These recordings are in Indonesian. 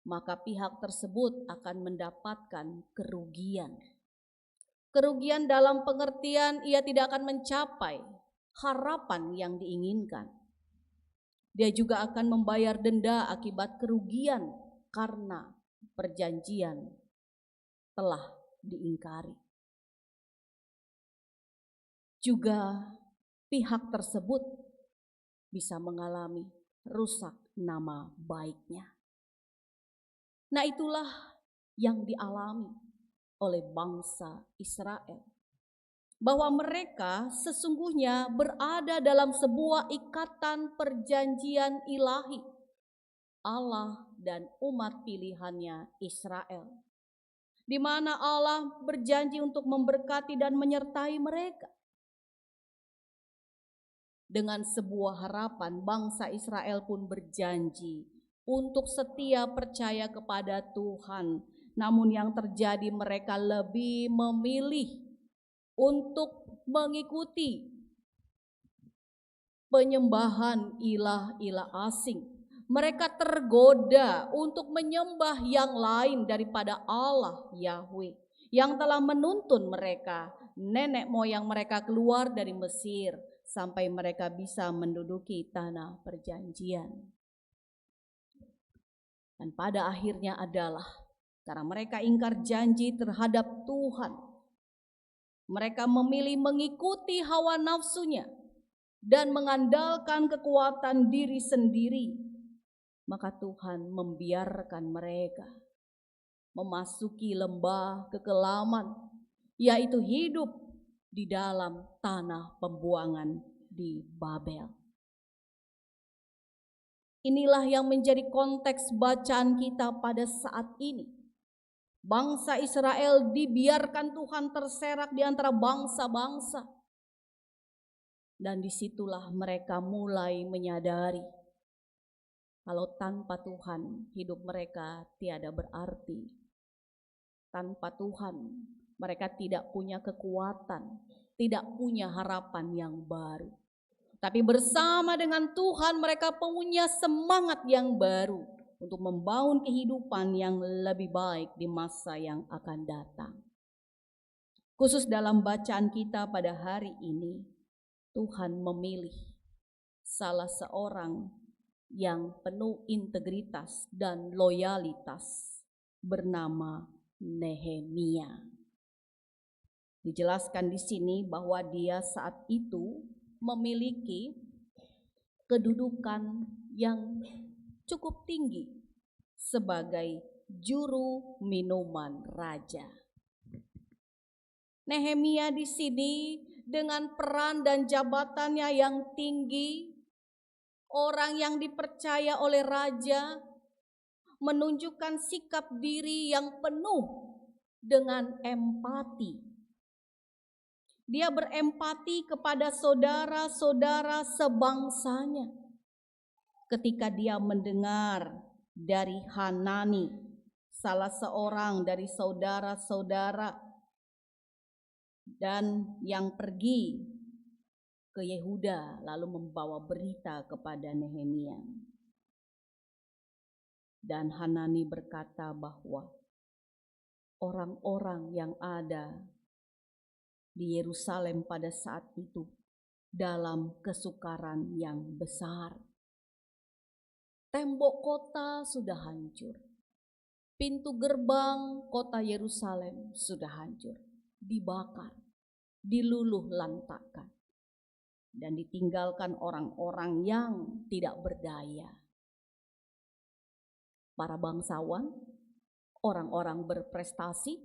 maka pihak tersebut akan mendapatkan kerugian. Kerugian dalam pengertian ia tidak akan mencapai harapan yang diinginkan. Dia juga akan membayar denda akibat kerugian karena perjanjian telah diingkari. Juga pihak tersebut bisa mengalami rusak nama baiknya. Nah, itulah yang dialami oleh bangsa Israel. Bahwa mereka sesungguhnya berada dalam sebuah ikatan perjanjian ilahi Allah dan umat pilihannya Israel, di mana Allah berjanji untuk memberkati dan menyertai mereka. Dengan sebuah harapan, bangsa Israel pun berjanji untuk setia percaya kepada Tuhan. Namun yang terjadi, mereka lebih memilih untuk mengikuti penyembahan ilah-ilah asing. Mereka tergoda untuk menyembah yang lain daripada Allah Yahweh yang telah menuntun mereka, nenek moyang mereka, keluar dari Mesir sampai mereka bisa menduduki tanah perjanjian. Dan pada akhirnya adalah karena mereka ingkar janji terhadap Tuhan, mereka memilih mengikuti hawa nafsunya dan mengandalkan kekuatan diri sendiri. Maka Tuhan membiarkan mereka memasuki lembah kekelaman, yaitu hidup di dalam tanah pembuangan di Babel. Inilah yang menjadi konteks bacaan kita pada saat ini. Bangsa Israel dibiarkan Tuhan terserak di antara bangsa-bangsa. Dan disitulah mereka mulai menyadari kalau tanpa Tuhan hidup mereka tiada berarti. Tanpa Tuhan mereka tidak punya kekuatan, tidak punya harapan yang baru. Tapi bersama dengan Tuhan mereka punya semangat yang baru untuk membangun kehidupan yang lebih baik di masa yang akan datang. Khusus dalam bacaan kita pada hari ini, Tuhan memilih salah seorang yang penuh integritas dan loyalitas bernama Nehemia. Dijelaskan di sini bahwa dia saat itu memiliki kedudukan yang cukup tinggi sebagai juru minuman raja. Nehemia di sini dengan peran dan jabatannya yang tinggi, orang yang dipercaya oleh raja, menunjukkan sikap diri yang penuh dengan empati. Dia berempati kepada saudara-saudara sebangsanya. Ketika dia mendengar dari Hanani, salah seorang dari saudara-saudara, dan yang pergi ke Yehuda lalu membawa berita kepada Nehemia. Dan Hanani berkata bahwa orang-orang yang ada di Yerusalem pada saat itu dalam kesukaran yang besar. Tembok kota sudah hancur. Pintu gerbang kota Yerusalem sudah hancur, dibakar, diluluh lantakkan, dan ditinggalkan orang-orang yang tidak berdaya. Para bangsawan, orang-orang berprestasi,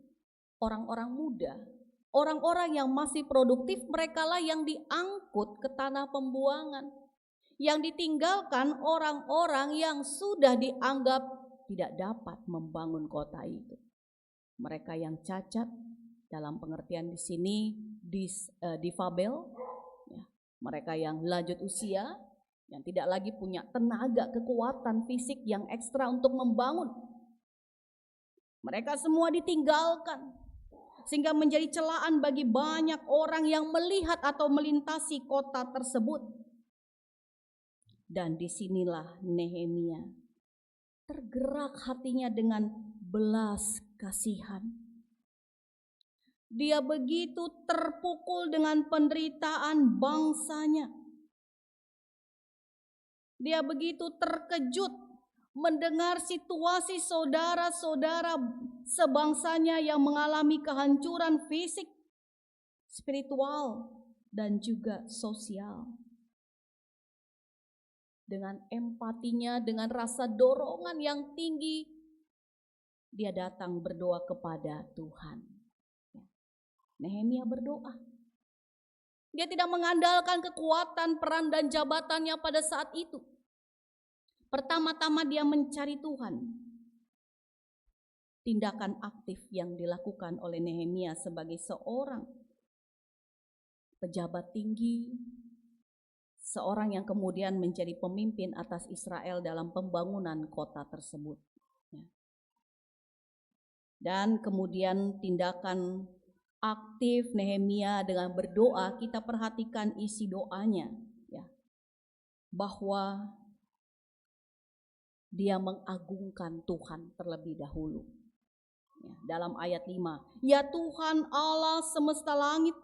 orang-orang muda, orang-orang yang masih produktif, merekalah yang diangkut ke tanah pembuangan. Yang ditinggalkan orang-orang yang sudah dianggap tidak dapat membangun kota itu. Mereka yang cacat, dalam pengertian di sini difabel, ya, mereka yang lanjut usia, yang tidak lagi punya tenaga, kekuatan fisik yang ekstra untuk membangun. Mereka semua ditinggalkan, sehingga menjadi celaan bagi banyak orang yang melihat atau melintasi kota tersebut. Dan disinilah Nehemia tergerak tergerak hatinya dengan belas kasihan. Dia begitu terpukul dengan penderitaan bangsanya. Dia begitu terkejut mendengar situasi saudara-saudara sebangsanya yang mengalami kehancuran fisik, spiritual, dan juga sosial. Dengan empatinya, dengan rasa dorongan yang tinggi, dia datang berdoa kepada Tuhan. Nehemia berdoa. Dia tidak mengandalkan kekuatan, peran, dan jabatannya pada saat itu. Pertama-tama dia mencari Tuhan. Tindakan aktif yang dilakukan oleh Nehemia sebagai seorang pejabat tinggi, seorang yang kemudian menjadi pemimpin atas Israel dalam pembangunan kota tersebut. Dan kemudian tindakan aktif Nehemia dengan berdoa, kita perhatikan isi doanya, ya, bahwa dia mengagungkan Tuhan terlebih dahulu. Ya, dalam ayat 5, ya Tuhan Allah semesta langit,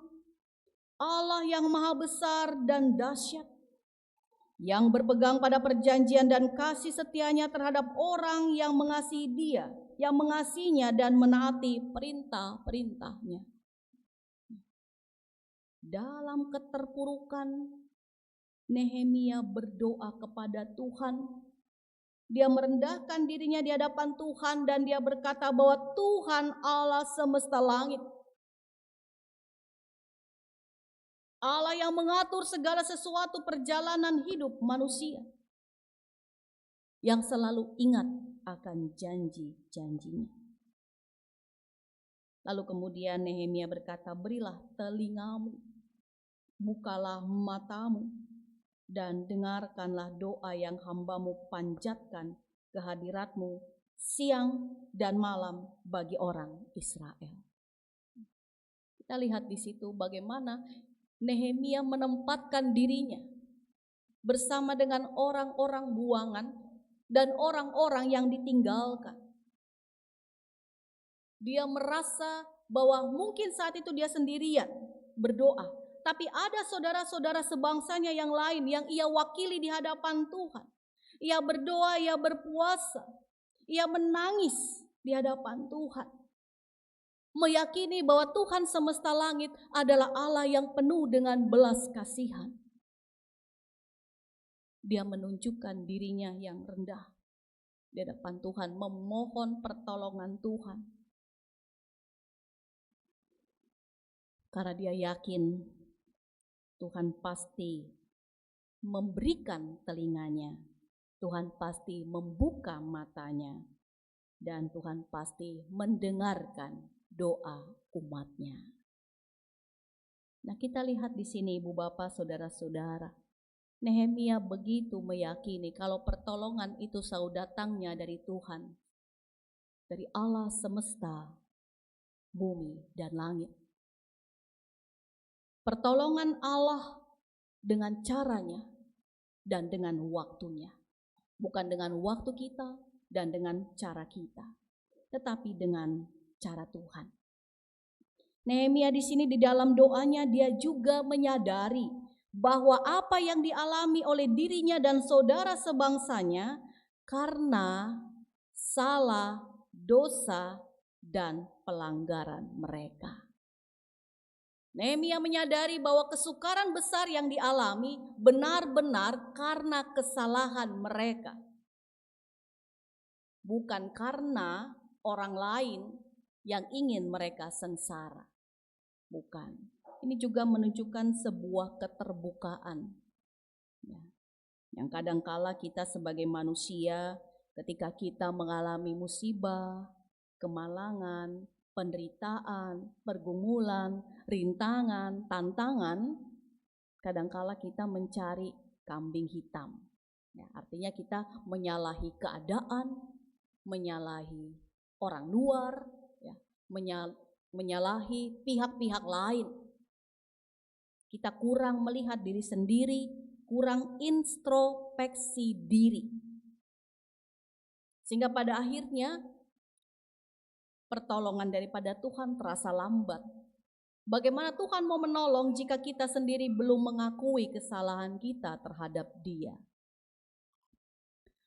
Allah yang maha besar dan dahsyat, yang berpegang pada perjanjian dan kasih setianya terhadap orang yang mengasihi Dia, yang mengasihinya dan menaati perintah-perintahnya. Dalam keterpurukan, Nehemia berdoa kepada Tuhan. Dia merendahkan dirinya di hadapan Tuhan dan dia berkata bahwa Tuhan Allah semesta langit, Allah yang mengatur segala sesuatu perjalanan hidup manusia, yang selalu ingat akan janji-janjinya. Lalu kemudian Nehemia berkata, berilah telingamu, bukalah matamu, dan dengarkanlah doa yang hambamu panjatkan ke hadiratmu siang dan malam bagi orang Israel. Kita lihat di situ bagaimana Nehemia menempatkan dirinya bersama dengan orang-orang buangan dan orang-orang yang ditinggalkan. Dia merasa bahwa mungkin saat itu dia sendirian berdoa, tapi ada saudara-saudara sebangsanya yang lain yang ia wakili di hadapan Tuhan. Ia berdoa, ia berpuasa, ia menangis di hadapan Tuhan, meyakini bahwa Tuhan semesta langit adalah Allah yang penuh dengan belas kasihan. Dia menunjukkan dirinya yang rendah di hadapan Tuhan, memohon pertolongan Tuhan. Karena dia yakin Tuhan pasti memberikan telinganya, Tuhan pasti membuka matanya, dan Tuhan pasti mendengarkan doa umatnya. Nah, kita lihat di sini Ibu Bapak, Saudara-saudara, Nehemia begitu meyakini kalau pertolongan itu selalu datangnya dari Tuhan, dari Allah semesta, bumi dan langit. Pertolongan Allah dengan caranya dan dengan waktunya. Bukan dengan waktu kita dan dengan cara kita, tetapi dengan cara Tuhan. Nehemia di sini di dalam doanya dia juga menyadari bahwa apa yang dialami oleh dirinya dan saudara sebangsanya karena salah, dosa, dan pelanggaran mereka. Nehemia menyadari bahwa kesukaran besar yang dialami benar-benar karena kesalahan mereka. Bukan karena orang lain yang ingin mereka sengsara. Bukan. Ini juga menunjukkan sebuah keterbukaan. Yang kadangkala kita sebagai manusia ketika kita mengalami musibah, kemalangan, penderitaan, pergumulan, rintangan, tantangan, kadangkala kita mencari kambing hitam. Ya, artinya kita menyalahi keadaan, menyalahi orang luar, ya, menyalahi pihak-pihak lain. Kita kurang melihat diri sendiri, kurang introspeksi diri. Sehingga pada akhirnya pertolongan daripada Tuhan terasa lambat. Bagaimana Tuhan mau menolong jika kita sendiri belum mengakui kesalahan kita terhadap Dia?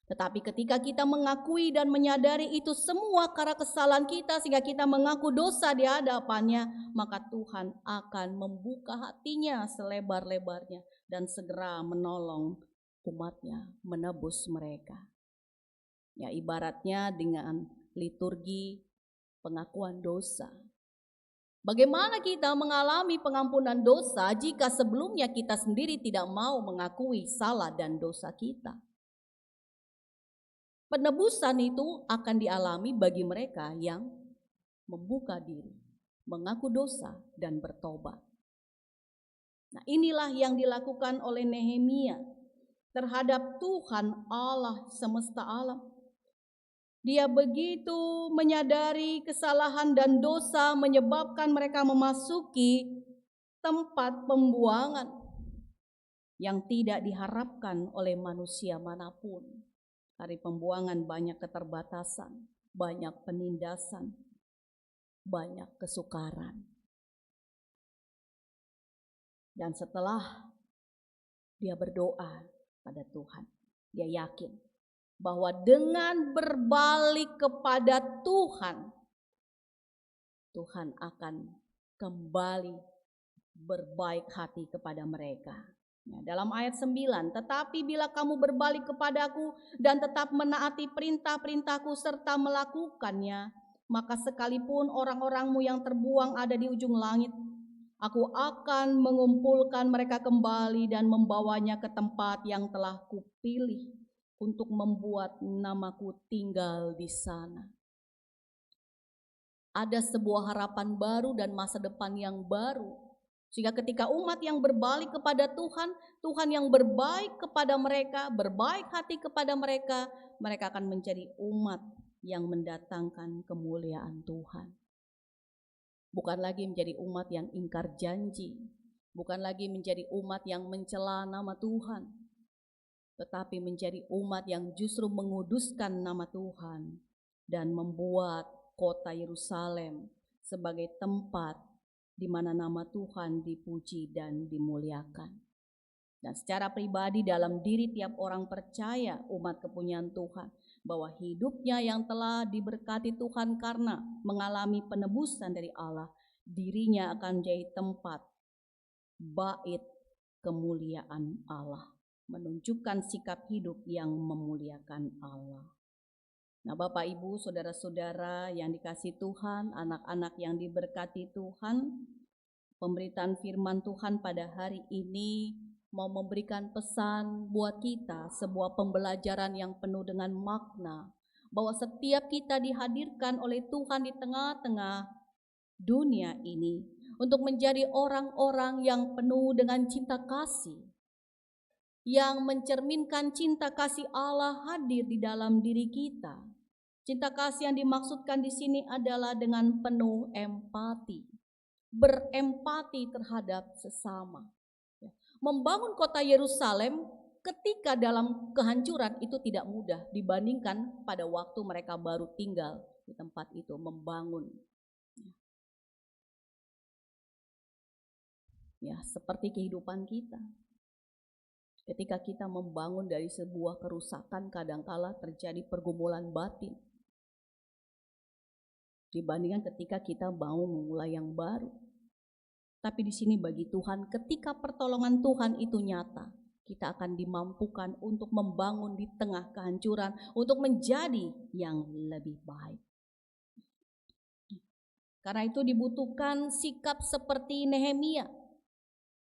Tetapi ketika kita mengakui dan menyadari itu semua karena kesalahan kita, sehingga kita mengaku dosa di hadapannya, maka Tuhan akan membuka hatinya selebar-lebarnya dan segera menolong umatnya, menebus mereka. Ya, ibaratnya dengan liturgi pengakuan dosa. Bagaimana kita mengalami pengampunan dosa jika sebelumnya kita sendiri tidak mau mengakui salah dan dosa kita? Penebusan itu akan dialami bagi mereka yang membuka diri, mengaku dosa dan bertobat. Nah, inilah yang dilakukan oleh Nehemia terhadap Tuhan Allah semesta alam. Dia begitu menyadari kesalahan dan dosa menyebabkan mereka memasuki tempat pembuangan yang tidak diharapkan oleh manusia manapun. Dari pembuangan banyak keterbatasan, banyak penindasan, banyak kesukaran. Dan setelah dia berdoa pada Tuhan, dia yakin bahwa dengan berbalik kepada Tuhan, Tuhan akan kembali berbaik hati kepada mereka. Ya, dalam ayat 9, tetapi bila kamu berbalik kepadaku dan tetap menaati perintah-perintahku serta melakukannya, maka sekalipun orang-orangmu yang terbuang ada di ujung langit, aku akan mengumpulkan mereka kembali dan membawanya ke tempat yang telah kupilih untuk membuat namaku tinggal di sana. Ada sebuah harapan baru dan masa depan yang baru. Sehingga ketika umat yang berbalik kepada Tuhan, Tuhan yang berbaik kepada mereka, berbaik hati kepada mereka, mereka akan menjadi umat yang mendatangkan kemuliaan Tuhan. Bukan lagi menjadi umat yang ingkar janji, bukan lagi menjadi umat yang mencela nama Tuhan, tetapi menjadi umat yang justru menguduskan nama Tuhan dan membuat kota Yerusalem sebagai tempat di mana nama Tuhan dipuji dan dimuliakan. Dan secara pribadi dalam diri tiap orang percaya umat kepunyaan Tuhan, bahwa hidupnya yang telah diberkati Tuhan karena mengalami penebusan dari Allah, dirinya akan menjadi tempat bait kemuliaan Allah, menunjukkan sikap hidup yang memuliakan Allah. Nah, Bapak, Ibu, saudara-saudara yang dikasihi Tuhan, anak-anak yang diberkati Tuhan, pemberitaan firman Tuhan pada hari ini mau memberikan pesan buat kita, sebuah pembelajaran yang penuh dengan makna, bahwa setiap kita dihadirkan oleh Tuhan di tengah-tengah dunia ini untuk menjadi orang-orang yang penuh dengan cinta kasih, yang mencerminkan cinta kasih Allah hadir di dalam diri kita. Cinta kasih yang dimaksudkan di sini adalah dengan penuh empati, berempati terhadap sesama. Membangun kota Yerusalem ketika dalam kehancuran itu tidak mudah dibandingkan pada waktu mereka baru tinggal di tempat itu, membangun. Ya, seperti kehidupan kita. Ketika kita membangun dari sebuah kerusakan, kadangkala terjadi pergumulan batin. Dibandingkan ketika kita mau memulai yang baru. Tapi di sini bagi Tuhan, ketika pertolongan Tuhan itu nyata, kita akan dimampukan untuk membangun di tengah kehancuran, untuk menjadi yang lebih baik. Karena itu dibutuhkan sikap seperti Nehemia,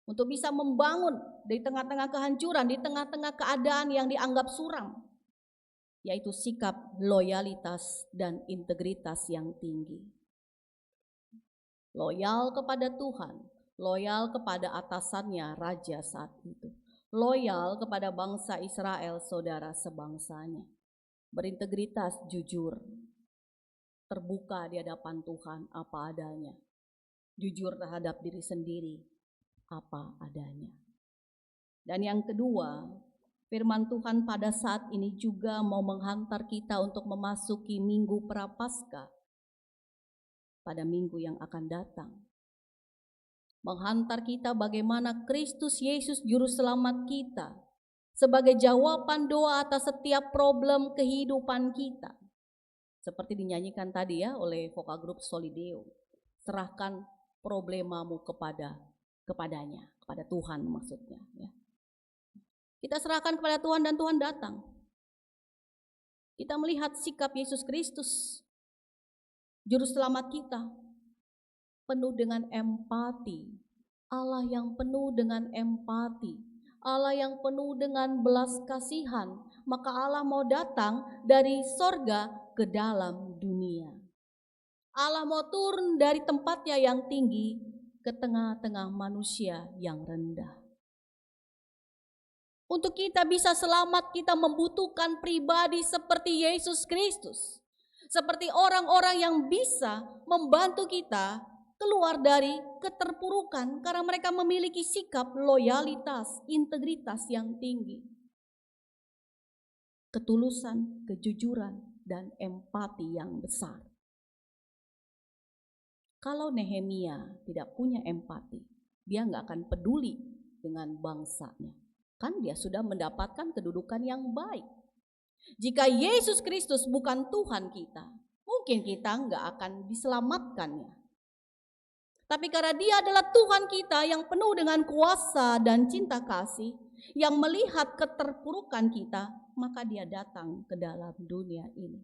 untuk bisa membangun di tengah-tengah kehancuran, di tengah-tengah keadaan yang dianggap suram, yaitu sikap loyalitas dan integritas yang tinggi. Loyal kepada Tuhan, loyal kepada atasannya, raja saat itu. Loyal kepada bangsa Israel, saudara sebangsanya. Berintegritas, jujur, terbuka di hadapan Tuhan apa adanya. Jujur terhadap diri sendiri apa adanya. Dan yang kedua, Firman Tuhan pada saat ini juga mau menghantar kita untuk memasuki Minggu Prapaskah pada minggu yang akan datang. Menghantar kita bagaimana Kristus Yesus Juru Selamat kita sebagai jawaban doa atas setiap problem kehidupan kita. Seperti dinyanyikan tadi ya oleh vokal grup Solideo. Serahkan problemamu kepadanya, kepada Tuhan maksudnya ya. Kita serahkan kepada Tuhan dan Tuhan datang. Kita melihat sikap Yesus Kristus, Juru Selamat kita, penuh dengan empati. Allah yang penuh dengan empati, Allah yang penuh dengan belas kasihan. Maka Allah mau datang dari sorga ke dalam dunia. Allah mau turun dari tempatnya yang tinggi ke tengah-tengah manusia yang rendah. Untuk kita bisa selamat, kita membutuhkan pribadi seperti Yesus Kristus. Seperti orang-orang yang bisa membantu kita keluar dari keterpurukan karena mereka memiliki sikap loyalitas, integritas yang tinggi. Ketulusan, kejujuran, dan empati yang besar. Kalau Nehemia tidak punya empati, dia nggak akan peduli dengan bangsanya. Kan dia sudah mendapatkan kedudukan yang baik. Jika Yesus Kristus bukan Tuhan kita, mungkin kita nggak akan diselamatkannya. Tapi karena dia adalah Tuhan kita yang penuh dengan kuasa dan cinta kasih, yang melihat keterpurukan kita, maka dia datang ke dalam dunia ini.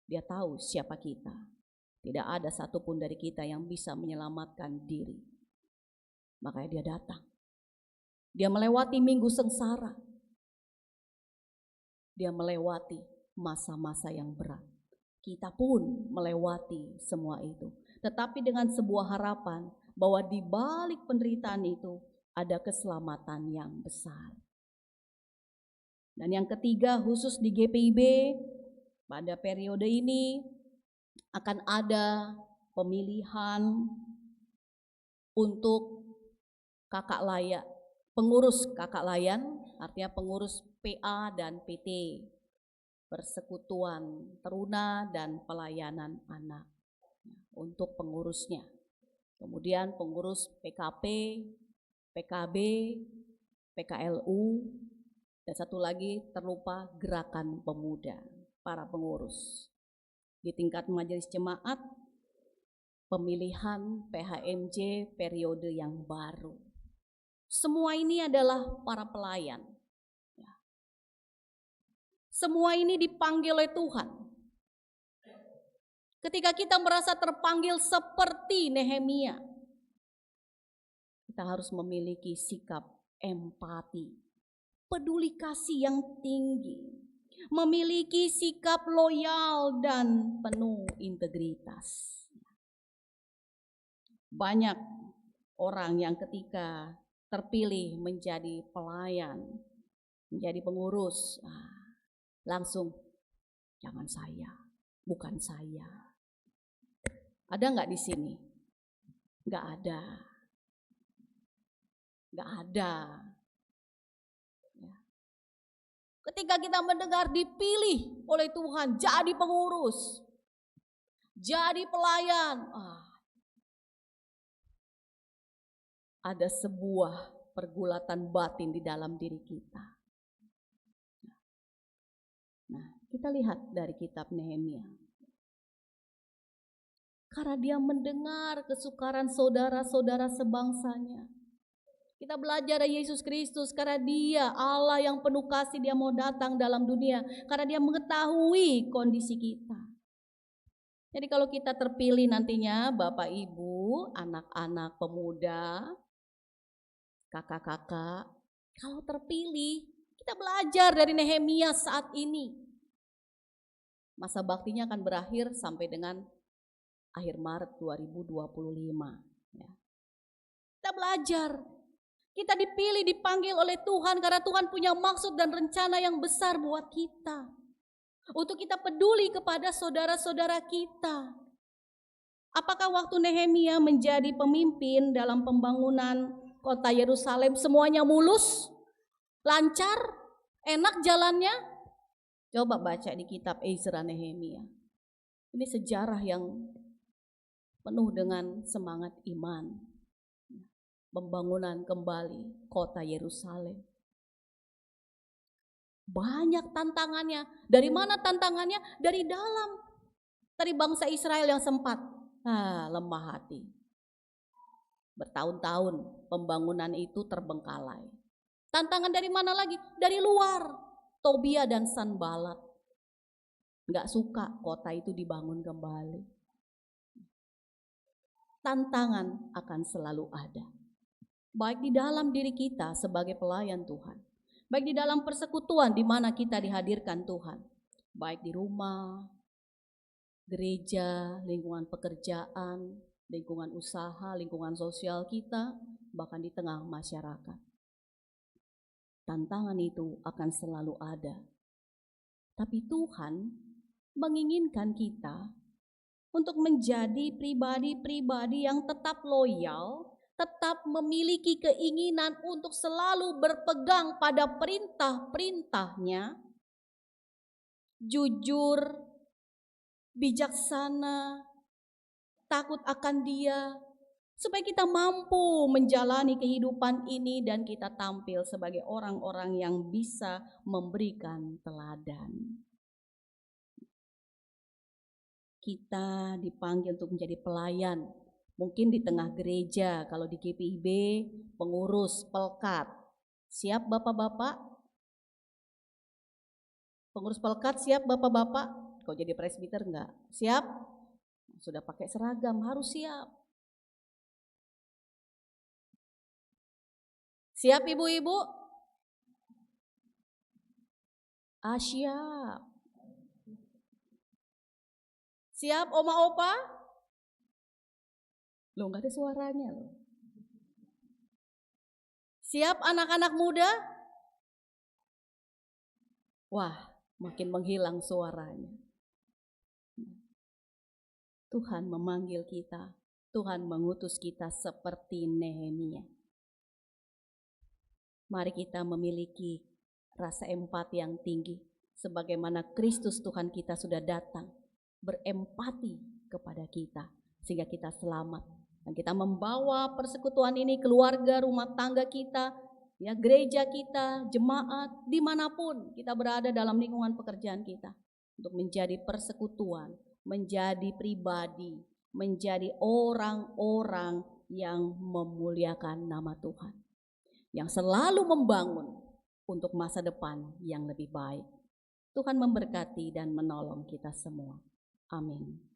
Dia tahu siapa kita. Tidak ada satupun dari kita yang bisa menyelamatkan diri. Makanya dia datang. Dia melewati minggu sengsara. Dia melewati masa-masa yang berat. Kita pun melewati semua itu. Tetapi dengan sebuah harapan bahwa di balik penderitaan itu ada keselamatan yang besar. Dan yang ketiga, khusus di GPIB pada periode ini akan ada pemilihan untuk kakak layak. Pengurus kakak layan, artinya pengurus PA dan PT, Persekutuan Teruna dan Pelayanan Anak untuk pengurusnya. Kemudian pengurus PKP, PKB, PKLU, dan satu lagi terlupa Gerakan Pemuda, para pengurus. Di tingkat majelis jemaat, pemilihan PHMJ periode yang baru. Semua ini adalah para pelayan. Semua ini dipanggil oleh Tuhan. Ketika kita merasa terpanggil seperti Nehemia, kita harus memiliki sikap empati, peduli kasih yang tinggi, memiliki sikap loyal dan penuh integritas. Banyak orang yang ketika terpilih menjadi pelayan, menjadi pengurus, langsung jangan saya, bukan saya. Ada nggak di sini? Nggak ada. Nggak ada. Ketika kita mendengar dipilih oleh Tuhan jadi pengurus, jadi pelayan, ada sebuah pergulatan batin di dalam diri kita. Nah, kita lihat dari kitab Nehemia. Karena dia mendengar kesukaran saudara-saudara sebangsanya. Kita belajar dari Yesus Kristus karena dia Allah yang penuh kasih, dia mau datang dalam dunia. Karena dia mengetahui kondisi kita. Jadi kalau kita terpilih nantinya Bapak Ibu, anak-anak pemuda, kakak-kakak, kalau terpilih kita belajar dari Nehemia saat ini. Masa baktinya akan berakhir sampai dengan akhir Maret 2025. Ya. Kita belajar, kita dipilih, dipanggil oleh Tuhan karena Tuhan punya maksud dan rencana yang besar buat kita. Untuk kita peduli kepada saudara-saudara kita. Apakah waktu Nehemia menjadi pemimpin dalam pembangunan kota Yerusalem semuanya mulus, lancar? Enak jalannya? Coba baca di kitab Ezra Nehemia. Ini sejarah yang penuh dengan semangat iman. Pembangunan kembali kota Yerusalem. Banyak tantangannya. Dari mana tantangannya? Dari dalam. Dari bangsa Israel yang sempat lemah hati. Bertahun-tahun pembangunan itu terbengkalai. Tantangan dari mana lagi? Dari luar. Tobia dan Sanbalat nggak suka kota itu dibangun kembali. Tantangan akan selalu ada. Baik di dalam diri kita sebagai pelayan Tuhan. Baik di dalam persekutuan di mana kita dihadirkan Tuhan. Baik di rumah, gereja, lingkungan pekerjaan, lingkungan usaha, lingkungan sosial kita, bahkan di tengah masyarakat. Tantangan itu akan selalu ada. Tapi Tuhan menginginkan kita untuk menjadi pribadi-pribadi yang tetap loyal, tetap memiliki keinginan untuk selalu berpegang pada perintah-perintahnya, jujur, bijaksana, takut akan Dia, supaya kita mampu menjalani kehidupan ini dan kita tampil sebagai orang-orang yang bisa memberikan teladan. Kita dipanggil untuk menjadi pelayan. Mungkin di tengah gereja, kalau di GPIB, pengurus, pelkat. Siap Bapak-Bapak? Pengurus pelkat siap Bapak-Bapak? Kau jadi presbiter enggak? Siap? Sudah pakai seragam, harus siap. Siap ibu-ibu? Siap. Siap oma-opa? Loh gak ada suaranya loh. Siap anak-anak muda? Wah, makin menghilang suaranya. Tuhan memanggil kita, Tuhan mengutus kita seperti Nehemia. Mari kita memiliki rasa empati yang tinggi, sebagaimana Kristus Tuhan kita sudah datang, berempati kepada kita, sehingga kita selamat. Dan kita membawa persekutuan ini, keluarga, rumah tangga kita, ya gereja kita, jemaat, dimanapun kita berada dalam lingkungan pekerjaan kita, untuk menjadi persekutuan, menjadi pribadi, menjadi orang-orang yang memuliakan nama Tuhan, yang selalu membangun untuk masa depan yang lebih baik. Tuhan memberkati dan menolong kita semua. Amin.